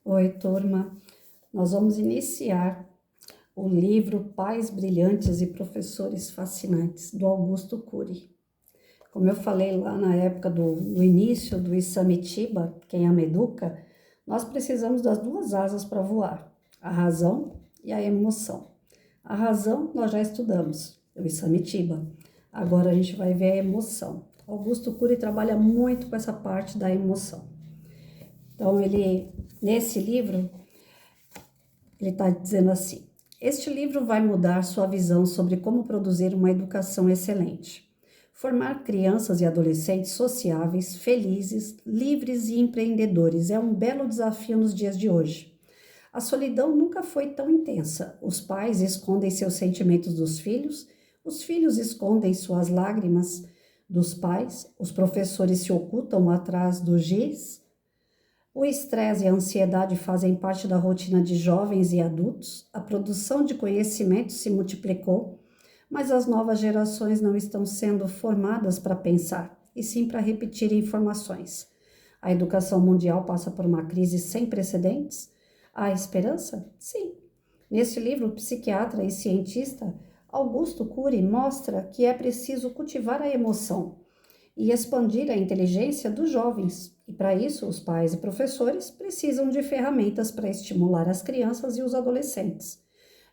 Oi, turma. Nós vamos iniciar o livro Pais Brilhantes e Professores Fascinantes, do Augusto Cury. Como eu falei lá na época do início do Isamitiba, quem ama educa, nós precisamos das duas asas para voar, a razão e a emoção. A razão nós já estudamos, o Isamitiba. Agora a gente vai ver a emoção. Augusto Cury trabalha muito com essa parte da emoção. Então, nesse livro, ele está dizendo assim: este livro vai mudar sua visão sobre como produzir uma educação excelente. Formar crianças e adolescentes sociáveis, felizes, livres e empreendedores é um belo desafio nos dias de hoje. A solidão nunca foi tão intensa. Os pais escondem seus sentimentos dos filhos, os filhos escondem suas lágrimas dos pais, os professores se ocultam atrás do giz. O estresse e a ansiedade fazem parte da rotina de jovens e adultos, a produção de conhecimento se multiplicou, mas as novas gerações não estão sendo formadas para pensar, e sim para repetir informações. A educação mundial passa por uma crise sem precedentes? Há esperança? Sim. Neste livro, o psiquiatra e cientista Augusto Cury mostra que é preciso cultivar a emoção e expandir a inteligência dos jovens. E para isso, os pais e professores precisam de ferramentas para estimular as crianças e os adolescentes.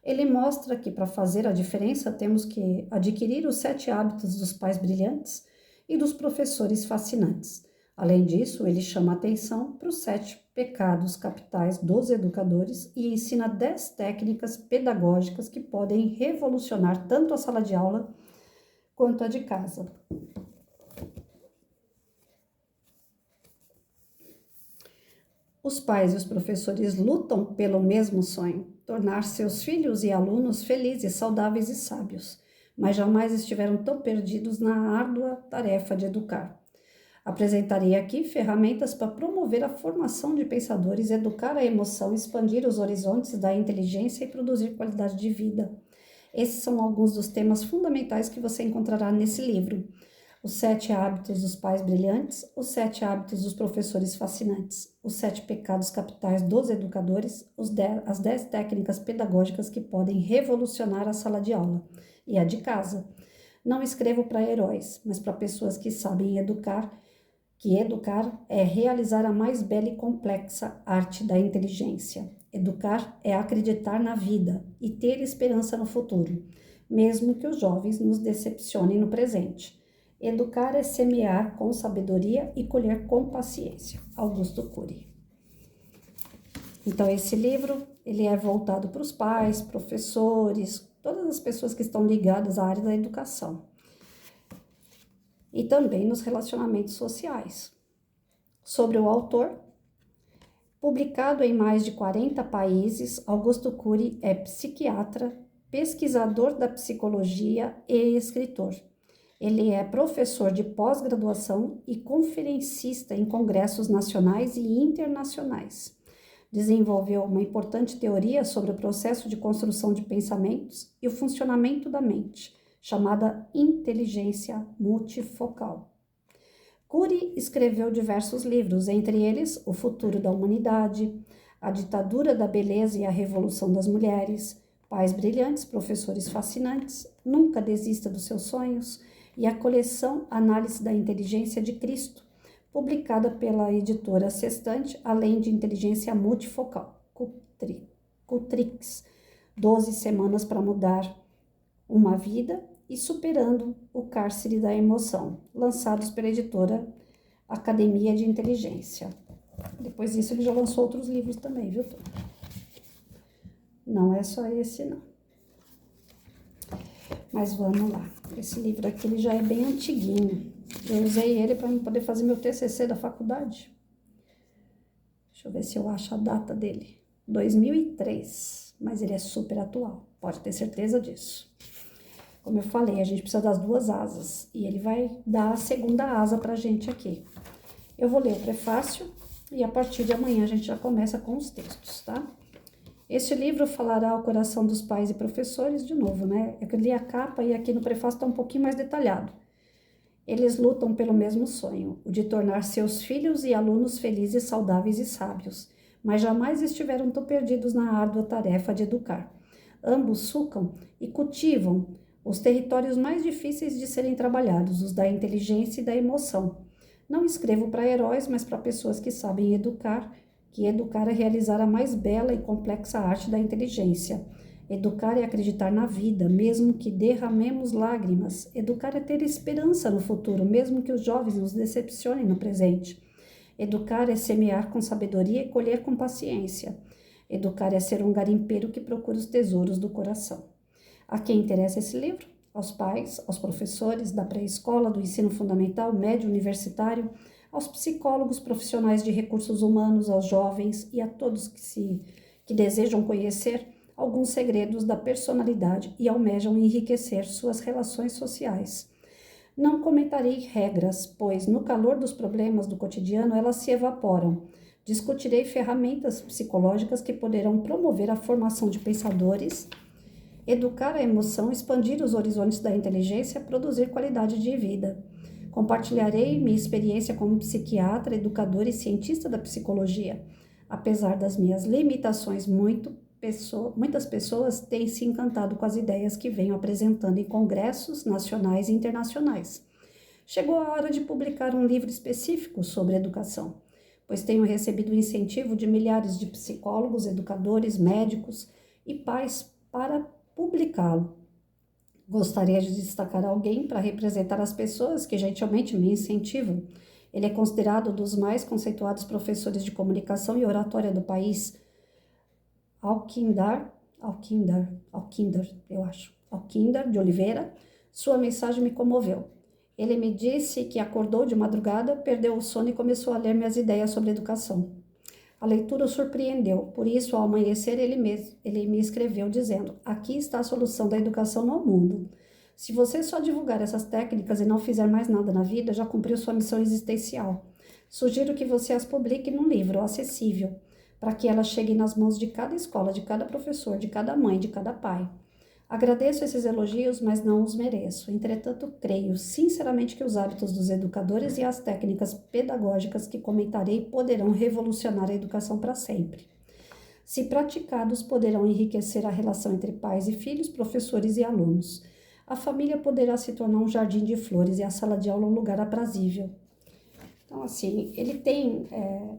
Ele mostra que para fazer a diferença temos que adquirir os 7 hábitos dos pais brilhantes e dos professores fascinantes. Além disso, ele chama atenção para os 7 pecados capitais dos educadores e ensina 10 técnicas pedagógicas que podem revolucionar tanto a sala de aula quanto a de casa. Os pais e os professores lutam pelo mesmo sonho, tornar seus filhos e alunos felizes, saudáveis e sábios, mas jamais estiveram tão perdidos na árdua tarefa de educar. Apresentarei aqui ferramentas para promover a formação de pensadores, educar a emoção, expandir os horizontes da inteligência e produzir qualidade de vida. Esses são alguns dos temas fundamentais que você encontrará nesse livro. Os 7 hábitos dos pais brilhantes, os 7 hábitos dos professores fascinantes, os 7 pecados capitais dos educadores, as 10 técnicas pedagógicas que podem revolucionar a sala de aula e a de casa. Não escrevo para heróis, mas para pessoas que sabem educar, que educar é realizar a mais bela e complexa arte da inteligência. Educar é acreditar na vida e ter esperança no futuro, mesmo que os jovens nos decepcionem no presente. Educar é semear com sabedoria e colher com paciência. Augusto Cury. Então, esse livro, ele é voltado para os pais, professores, todas as pessoas que estão ligadas à área da educação. E também nos relacionamentos sociais. Sobre o autor, publicado em mais de 40 países, Augusto Cury é psiquiatra, pesquisador da psicologia e escritor. Ele é professor de pós-graduação e conferencista em congressos nacionais e internacionais. Desenvolveu uma importante teoria sobre o processo de construção de pensamentos e o funcionamento da mente, chamada inteligência multifocal. Cury escreveu diversos livros, entre eles O Futuro da Humanidade, A Ditadura da Beleza e a Revolução das Mulheres, Pais Brilhantes, Professores Fascinantes, Nunca Desista dos Seus Sonhos, e a coleção Análise da Inteligência de Cristo, publicada pela editora Sextante, além de Inteligência Multifocal, Cutrix, 12 semanas para mudar uma vida e superando o cárcere da emoção, lançados pela editora Academia de Inteligência. Depois disso ele já lançou outros livros também, viu? Não é só esse, não. Mas vamos lá. Esse livro aqui ele já é bem antiguinho. Eu usei ele para poder fazer meu TCC da faculdade. Deixa eu ver se eu acho a data dele. 2003. Mas ele é super atual. Pode ter certeza disso. Como eu falei, a gente precisa das duas asas. E ele vai dar a segunda asa pra gente aqui. Eu vou ler o prefácio e a partir de amanhã a gente já começa com os textos, tá? Este livro falará ao coração dos pais e professores, de novo, né? Eu li a capa e aqui no prefácio está um pouquinho mais detalhado. Eles lutam pelo mesmo sonho, o de tornar seus filhos e alunos felizes, saudáveis e sábios, mas jamais estiveram tão perdidos na árdua tarefa de educar. Ambos sucam e cultivam os territórios mais difíceis de serem trabalhados, os da inteligência e da emoção. Não escrevo para heróis, mas para pessoas que sabem educar, que educar é realizar a mais bela e complexa arte da inteligência. Educar é acreditar na vida, mesmo que derramemos lágrimas. Educar é ter esperança no futuro, mesmo que os jovens nos decepcionem no presente. Educar é semear com sabedoria e colher com paciência. Educar é ser um garimpeiro que procura os tesouros do coração. A quem interessa esse livro? Aos pais, aos professores da pré-escola, do ensino fundamental, médio, universitário, aos psicólogos, profissionais de recursos humanos, aos jovens e a todos que desejam conhecer alguns segredos da personalidade e almejam enriquecer suas relações sociais. Não comentarei regras, pois no calor dos problemas do cotidiano elas se evaporam. Discutirei ferramentas psicológicas que poderão promover a formação de pensadores, educar a emoção, expandir os horizontes da inteligência, produzir qualidade de vida. Compartilharei minha experiência como psiquiatra, educadora e cientista da psicologia. Apesar das minhas limitações, muitas pessoas têm se encantado com as ideias que venho apresentando em congressos nacionais e internacionais. Chegou a hora de publicar um livro específico sobre educação, pois tenho recebido o incentivo de milhares de psicólogos, educadores, médicos e pais para publicá-lo. Gostaria de destacar alguém para representar as pessoas que gentilmente me incentivam. Ele é considerado um dos mais conceituados professores de comunicação e oratória do país, Alquindar de Oliveira. Sua mensagem me comoveu. Ele me disse que acordou de madrugada, perdeu o sono e começou a ler minhas ideias sobre educação. A leitura o surpreendeu, por isso, ao amanhecer, ele me escreveu dizendo: aqui está a solução da educação no mundo. Se você só divulgar essas técnicas e não fizer mais nada na vida, já cumpriu sua missão existencial. Sugiro que você as publique num livro acessível, para que elas cheguem nas mãos de cada escola, de cada professor, de cada mãe, de cada pai. Agradeço esses elogios, mas não os mereço. Entretanto, creio sinceramente que os hábitos dos educadores e as técnicas pedagógicas que comentarei poderão revolucionar a educação para sempre. Se praticados, poderão enriquecer a relação entre pais e filhos, professores e alunos. A família poderá se tornar um jardim de flores e a sala de aula um lugar aprazível. Então, assim, ele tem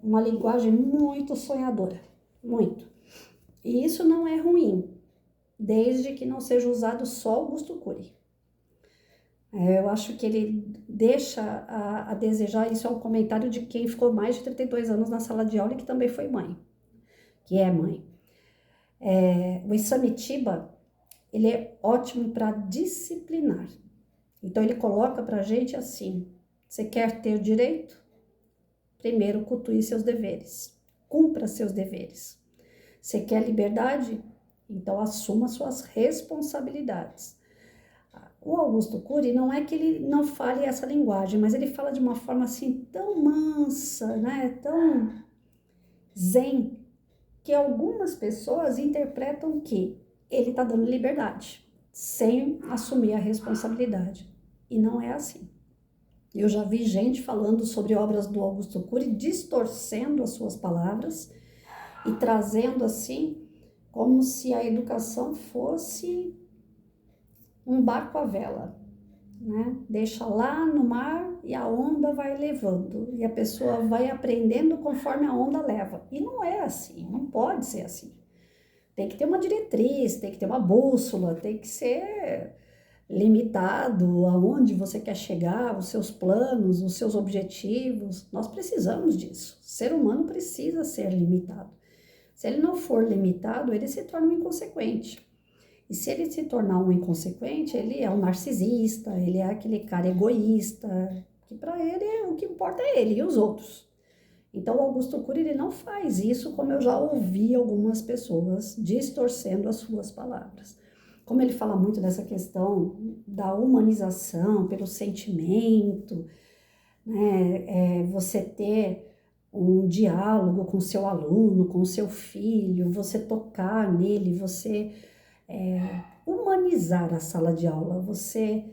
uma linguagem muito sonhadora, muito. E isso não é ruim, desde que não seja usado só Augusto Cury. Eu acho que ele deixa a desejar. Isso é um comentário de quem ficou mais de 32 anos na sala de aula e que também foi mãe, que é mãe. O Isamitiba, ele é ótimo para disciplinar. Então, ele coloca para a gente assim: você quer ter direito? Primeiro, cultue seus deveres. Cumpra seus deveres. Você quer liberdade? Então, assuma suas responsabilidades. O Augusto Cury, não é que ele não fale essa linguagem, mas ele fala de uma forma assim tão mansa, né? Tão zen, que algumas pessoas interpretam que ele está dando liberdade, sem assumir a responsabilidade. E não é assim. Eu já vi gente falando sobre obras do Augusto Cury, distorcendo as suas palavras e trazendo assim, como se a educação fosse um barco à vela, né? Deixa lá no mar e a onda vai levando, e a pessoa vai aprendendo conforme a onda leva. E não é assim, não pode ser assim. Tem que ter uma diretriz, tem que ter uma bússola, tem que ser limitado aonde você quer chegar, os seus planos, os seus objetivos. Nós precisamos disso. O ser humano precisa ser limitado. Se ele não for limitado, ele se torna um inconsequente. E se ele se tornar um inconsequente, ele é um narcisista, ele é aquele cara egoísta, que para ele o que importa é ele e os outros. Então, o Augusto Cury, ele não faz isso, como eu já ouvi algumas pessoas distorcendo as suas palavras. Como ele fala muito dessa questão da humanização pelo sentimento, né? Você ter um diálogo com seu aluno, com seu filho, você tocar nele, você humanizar a sala de aula, você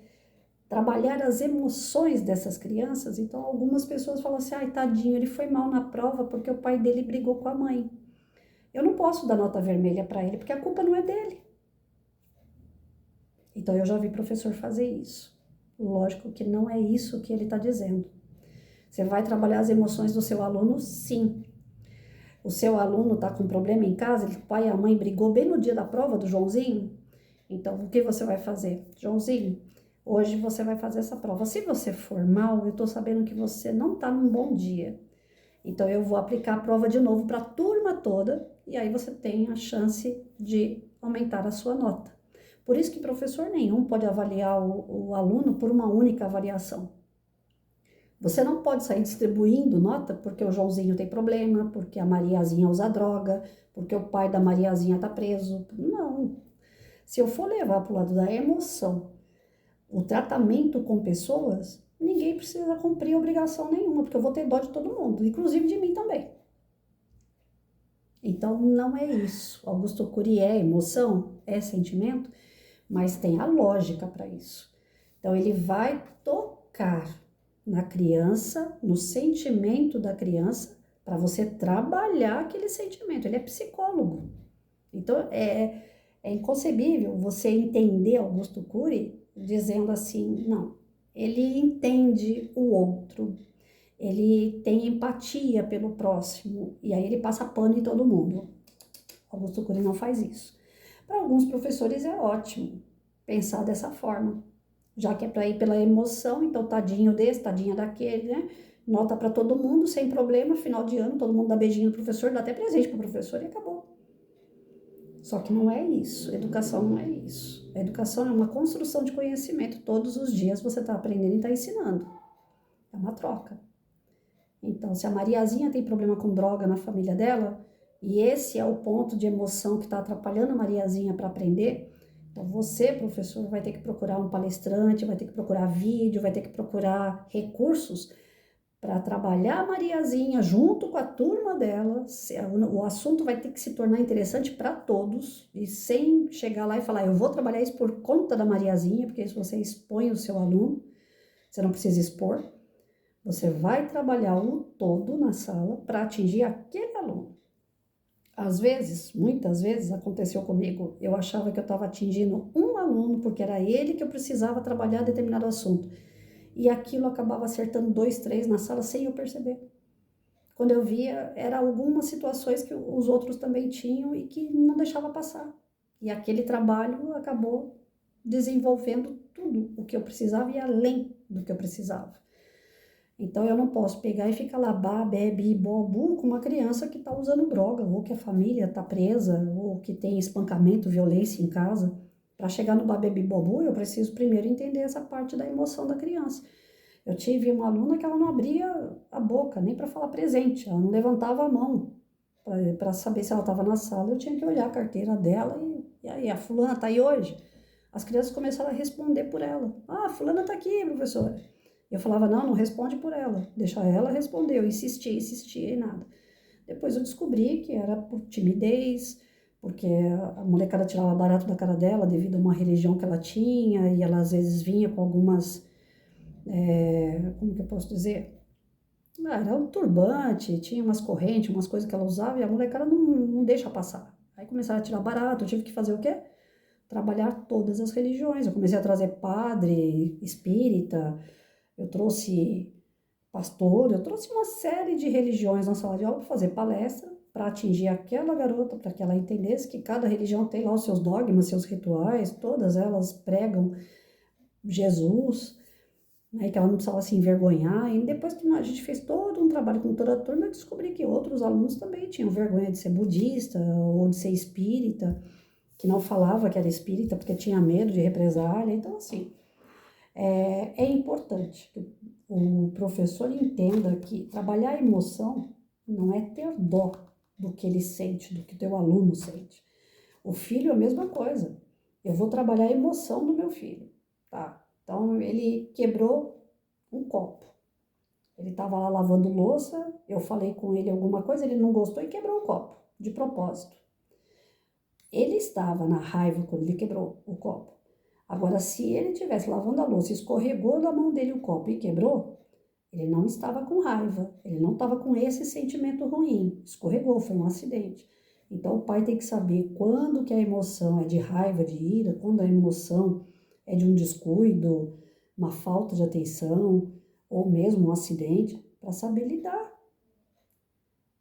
trabalhar as emoções dessas crianças. Então, algumas pessoas falam assim, ai, tadinho, ele foi mal na prova porque o pai dele brigou com a mãe. Eu não posso dar nota vermelha para ele, porque a culpa não é dele. Então, eu já vi professor fazer isso. Lógico que não é isso que ele está dizendo. Você vai trabalhar as emoções do seu aluno, sim. O seu aluno está com problema em casa, o pai e a mãe brigou bem no dia da prova do Joãozinho. Então, o que você vai fazer? Joãozinho, hoje você vai fazer essa prova. Se você for mal, eu estou sabendo que você não está num bom dia. Então, eu vou aplicar a prova de novo para a turma toda e aí você tem a chance de aumentar a sua nota. Por isso que professor nenhum pode avaliar o aluno por uma única avaliação. Você não pode sair distribuindo nota porque o Joãozinho tem problema, porque a Mariazinha usa droga, porque o pai da Mariazinha está preso. Não. Se eu for levar para o lado da emoção, o tratamento com pessoas, ninguém precisa cumprir obrigação nenhuma, porque eu vou ter dó de todo mundo, inclusive de mim também. Então, não é isso. Augusto Cury é emoção, é sentimento, mas tem a lógica para isso. Então, ele vai tocar na criança, no sentimento da criança, para você trabalhar aquele sentimento. Ele é psicólogo. Então, é inconcebível você entender Augusto Cury dizendo assim, não, ele entende o outro, ele tem empatia pelo próximo, e aí ele passa pano em todo mundo. Augusto Cury não faz isso. Para alguns professores é ótimo pensar dessa forma, já que é para ir pela emoção, então tadinho desse, tadinha daquele, né? Nota para todo mundo, sem problema, final de ano, todo mundo dá beijinho no professor, dá até presente para o professor e acabou. Só que não é isso, educação não é isso. A educação é uma construção de conhecimento, todos os dias você está aprendendo e está ensinando. É uma troca. Então, se a Mariazinha tem problema com droga na família dela, e esse é o ponto de emoção que está atrapalhando a Mariazinha para aprender, então você, professor, vai ter que procurar um palestrante, vai ter que procurar vídeo, vai ter que procurar recursos para trabalhar a Mariazinha junto com a turma dela. O assunto vai ter que se tornar interessante para todos, e sem chegar lá e falar, eu vou trabalhar isso por conta da Mariazinha, porque isso você expõe o seu aluno, você não precisa expor. Você vai trabalhar o todo na sala para atingir aquele aluno. Às vezes, muitas vezes, aconteceu comigo, eu achava que eu estava atingindo um aluno, porque era ele que eu precisava trabalhar determinado assunto. E aquilo acabava acertando 2, 3 na sala sem eu perceber. Quando eu via, eram algumas situações que os outros também tinham e que não deixava passar. E aquele trabalho acabou desenvolvendo tudo o que eu precisava e além do que eu precisava. Então, eu não posso pegar e ficar lá, bebe, bobu, com uma criança que está usando droga, ou que a família está presa, ou que tem espancamento, violência em casa. Para chegar no babebi bobu, eu preciso primeiro entender essa parte da emoção da criança. Eu tive uma aluna que ela não abria a boca, nem para falar presente, ela não levantava a mão para saber se ela estava na sala. Eu tinha que olhar a carteira dela e aí, a fulana está aí hoje? As crianças começaram a responder por ela. Ah, a fulana está aqui, professora. Eu falava, não responde por ela, deixa ela responder. Eu insistia e nada. Depois eu descobri que era por timidez, porque a molecada tirava barato da cara dela devido a uma religião que ela tinha, e ela às vezes vinha com algumas, como que eu posso dizer? Era um turbante, tinha umas correntes, umas coisas que ela usava, e a molecada não deixa passar. Aí começaram a tirar barato, eu tive que fazer o quê? Trabalhar todas as religiões. Eu comecei a trazer padre, espírita, eu trouxe pastor, eu trouxe uma série de religiões na sala de aula para fazer palestra, para atingir aquela garota, para que ela entendesse que cada religião tem lá os seus dogmas, seus rituais, todas elas pregam Jesus, né, que ela não precisava se envergonhar. E depois que a gente fez todo um trabalho com toda a turma, eu descobri que outros alunos também tinham vergonha de ser budista ou de ser espírita, que não falava que era espírita porque tinha medo de represália. Então, assim, é importante que o professor entenda que trabalhar a emoção não é ter dó do que ele sente, do que o teu aluno sente. O filho é a mesma coisa. Eu vou trabalhar a emoção do meu filho, tá? Então, ele quebrou um copo. Ele estava lá lavando louça, eu falei com ele alguma coisa, ele não gostou e quebrou o copo, de propósito. Ele estava na raiva quando ele quebrou o copo. Agora, se ele estivesse lavando a louça, escorregou da mão dele o copo e quebrou, ele não estava com raiva, ele não estava com esse sentimento ruim, escorregou, foi um acidente. Então, o pai tem que saber quando que a emoção é de raiva, de ira, quando a emoção é de um descuido, uma falta de atenção, ou mesmo um acidente, para saber lidar.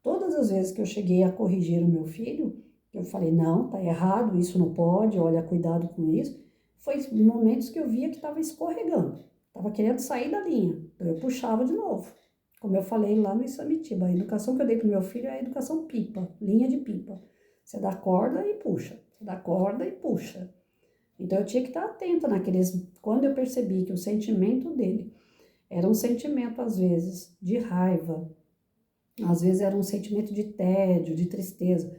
Todas as vezes que eu cheguei a corrigir o meu filho, eu falei, não, tá errado, isso não pode, olha, cuidado com isso, foi momentos que eu via que estava escorregando, estava querendo sair da linha, então eu puxava de novo. Como eu falei lá no Isamitiba, a educação que eu dei para o meu filho é a educação pipa, linha de pipa. Você dá corda e puxa, você dá corda e puxa. Então eu tinha que estar atenta naqueles... Quando eu percebi que o sentimento dele era um sentimento, às vezes, de raiva, às vezes era um sentimento de tédio, de tristeza,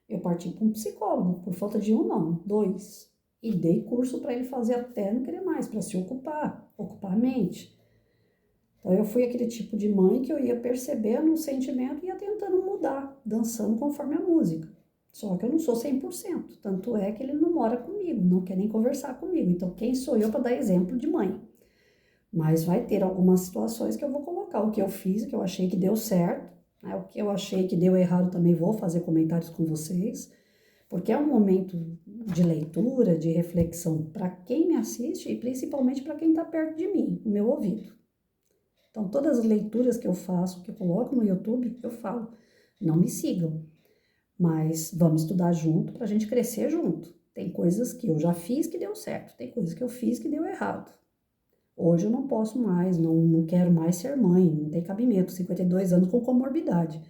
eu parti para um psicólogo, por falta de um não, 2. E dei curso para ele fazer até não querer mais, para se ocupar a mente. Então eu fui aquele tipo de mãe que eu ia percebendo o sentimento e ia tentando mudar, dançando conforme a música. Só que eu não sou 100%, tanto é que ele não mora comigo, não quer nem conversar comigo. Então quem sou eu para dar exemplo de mãe? Mas vai ter algumas situações que eu vou colocar o que eu fiz, o que eu achei que deu certo, né? O que eu achei que deu errado também vou fazer comentários com vocês, porque é um momento de leitura, de reflexão para quem me assiste e principalmente para quem está perto de mim, no meu ouvido. Então, todas as leituras que eu faço, que eu coloco no YouTube, eu falo, não me sigam, mas vamos estudar junto para a gente crescer junto. Tem coisas que eu já fiz que deu certo, tem coisas que eu fiz que deu errado. Hoje eu não posso mais, não quero mais ser mãe, não tem cabimento, 52 anos com comorbidade.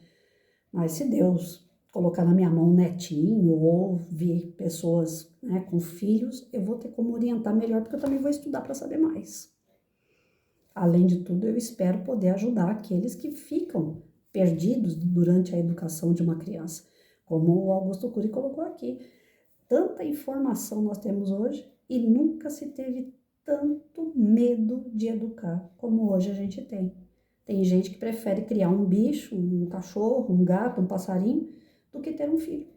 Mas se Deus colocar na minha mão um netinho ou vir pessoas, né, com filhos, eu vou ter como orientar melhor, porque eu também vou estudar para saber mais. Além de tudo, eu espero poder ajudar aqueles que ficam perdidos durante a educação de uma criança. Como o Augusto Cury colocou aqui, tanta informação nós temos hoje e nunca se teve tanto medo de educar como hoje a gente tem. Tem gente que prefere criar um bicho, um cachorro, um gato, um passarinho, do que ter um filho.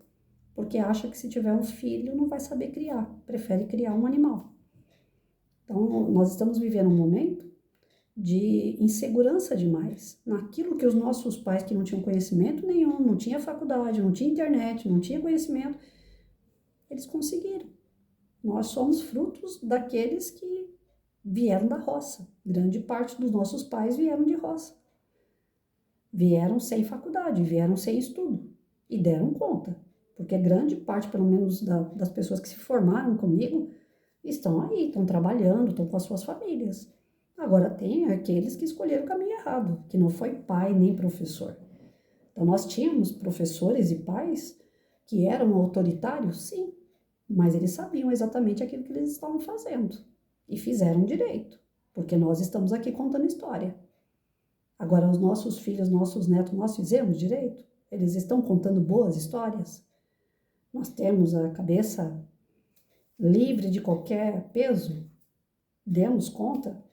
Porque acha que se tiver um filho não vai saber criar, prefere criar um animal. Então, nós estamos vivendo um momento de insegurança demais naquilo que os nossos pais, que não tinham conhecimento nenhum, não tinha faculdade, não tinha internet, não tinha conhecimento, eles conseguiram. Nós somos frutos daqueles que vieram da roça. Grande parte dos nossos pais vieram de roça. Vieram sem faculdade, vieram sem estudo e deram conta. Porque grande parte, pelo menos, das pessoas que se formaram comigo, estão aí, estão trabalhando, estão com as suas famílias. Agora tem aqueles que escolheram o caminho errado, que não foi pai nem professor. Então nós tínhamos professores e pais que eram autoritários, sim, mas eles sabiam exatamente aquilo que eles estavam fazendo e fizeram direito, porque nós estamos aqui contando história. Agora os nossos filhos, nossos netos, nós fizemos direito? Eles estão contando boas histórias? Nós temos a cabeça livre de qualquer peso? Demos conta?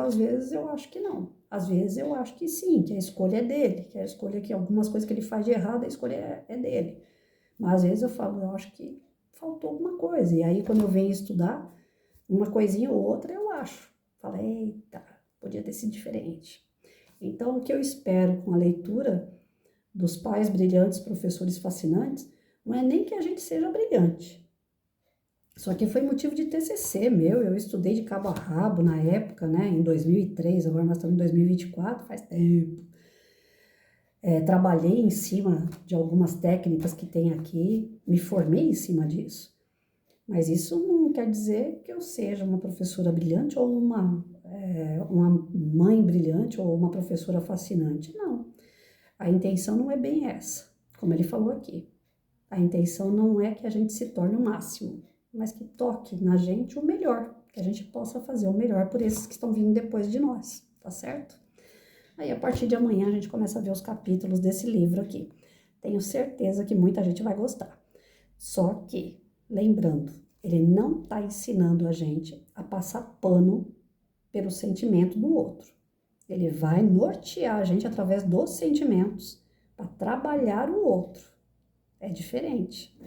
Às vezes, eu acho que não. Às vezes, eu acho que sim, que a escolha é dele, que a escolha que algumas coisas que ele faz de errado, a escolha é dele. Mas às vezes eu falo, eu acho que faltou alguma coisa. E aí, quando eu venho estudar, uma coisinha ou outra, eu acho. Falo, eita, podia ter sido diferente. Então, o que eu espero com a leitura dos pais brilhantes, professores fascinantes, não é nem que a gente seja brilhante. Só que foi motivo de TCC meu, eu estudei de cabo a rabo na época, né, em 2003, agora nós estamos em 2024, faz tempo. Trabalhei em cima de algumas técnicas que tem aqui, me formei em cima disso. Mas isso não quer dizer que eu seja uma professora brilhante ou uma mãe brilhante ou uma professora fascinante, não. A intenção não é bem essa, como ele falou aqui. A intenção não é que a gente se torne o máximo, mas que toque na gente o melhor, que a gente possa fazer o melhor por esses que estão vindo depois de nós, tá certo? Aí, a partir de amanhã, a gente começa a ver os capítulos desse livro aqui. Tenho certeza que muita gente vai gostar. Só que, lembrando, ele não está ensinando a gente a passar pano pelo sentimento do outro. Ele vai nortear a gente através dos sentimentos para trabalhar o outro. É diferente.